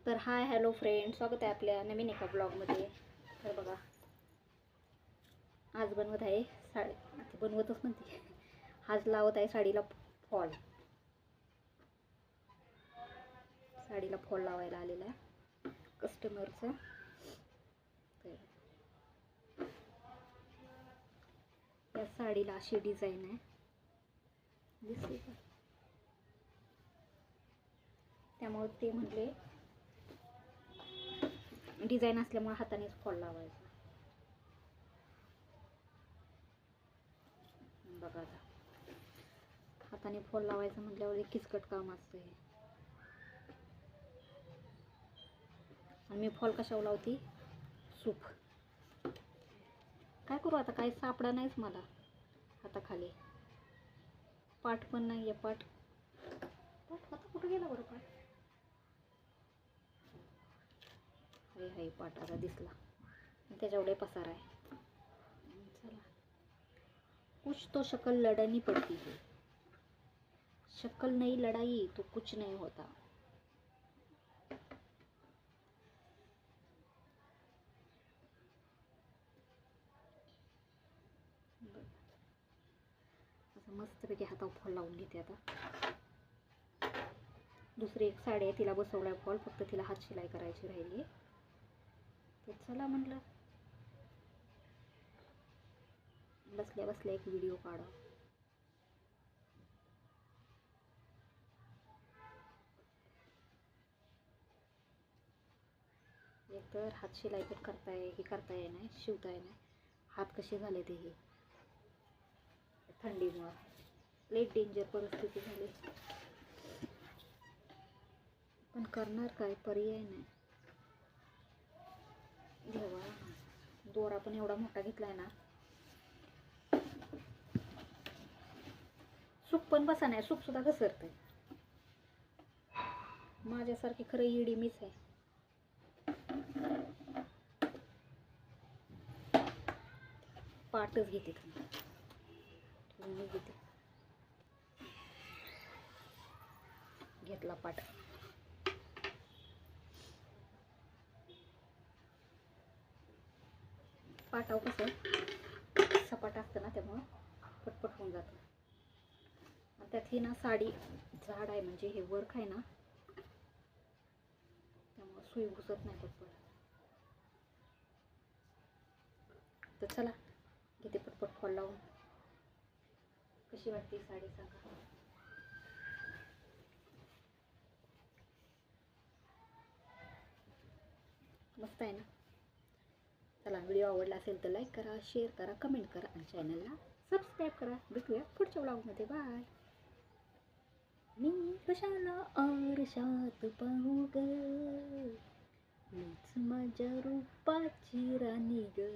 तर hi hello friend, स्वागत आहे आपल्या नवीन एका ब्लॉगमध्ये. तर बघा, आज बनवत आहे साडी, बनवतच म्हणते, आज लावत आहे साडीला फॉल. साडीला फॉल लावायला आलेला आहे कस्टमरचा. तर या साडीला अशी डिझाईन आहे, दिसते का? त्यामुळे ते म्हटले डिझाईन असल्यामुळे हातानेच फॉल लावायचा. बघा आता, हाताने फॉल लावायचं म्हटल्यावर एक किचकट काम असतं हे. आणि मी फॉल कशावर लावती? सूप. काय करू आता, काही सापडा नाहीच मला हाताखाली. पाठ पण नाही आहे. पाठ आता कुठं गेला बरं पाठ? हाय पाठ आता दिसला, त्याच्यावर पसार आहे. चला, कुछ तो शक्ल लड़नी पड़ती है, शक्ल नहीं लड़ाई तो कुछ नहीं होता. असं मस्तपैकी हातावर फॉल लावून घेते. आता दुसरी एक साडी आहे, तिला बसवलाय फॉल, फक्त तिला हात शिलाई करायची राहिली. तर चला म्हटलं बसल्या बसल्या एक व्हिडिओ काढा. एक तर हात शिलाई पण करताय, हे करताय नाही, शिवताय नाही. हात कसे झाले ते हे थंडीमुळं लई डेंजर परिस्थिती झाली. पण करणार काय, पर्याय नाही. देवा, दोरा पण एवढा मोठा घेतलाय ना, सूप पण बसा नाही, सूप सुद्धा घसरतंय. माझ्यासारखी खरं येडी मीच आहे. पाटच घेते तुम्ही घेते. घेतला पाट. पाटावर कसं सपाट असतं ना, त्यामुळं पटपट होऊन जातं. आणि त्यात ही ना साडी जाड आहे, म्हणजे हे वर्क आहे ना, त्यामुळं सुई घुसत नाही पटपट. तर चला घेते पटपट फॉल लावून. कशी वाटते साडी सांगा. मस्त आहे ना. चला, व्हिडिओ आवडला असेल तर लाईक करा, शेअर करा, कमेंट करा आणि चॅनलला सबस्क्राईब करा. भेटूया पुढच्या ब्लॉगमध्ये. बाय. मी कशाला आरशात पाहू ग, मीच माझ्या रूपाची राणी ग.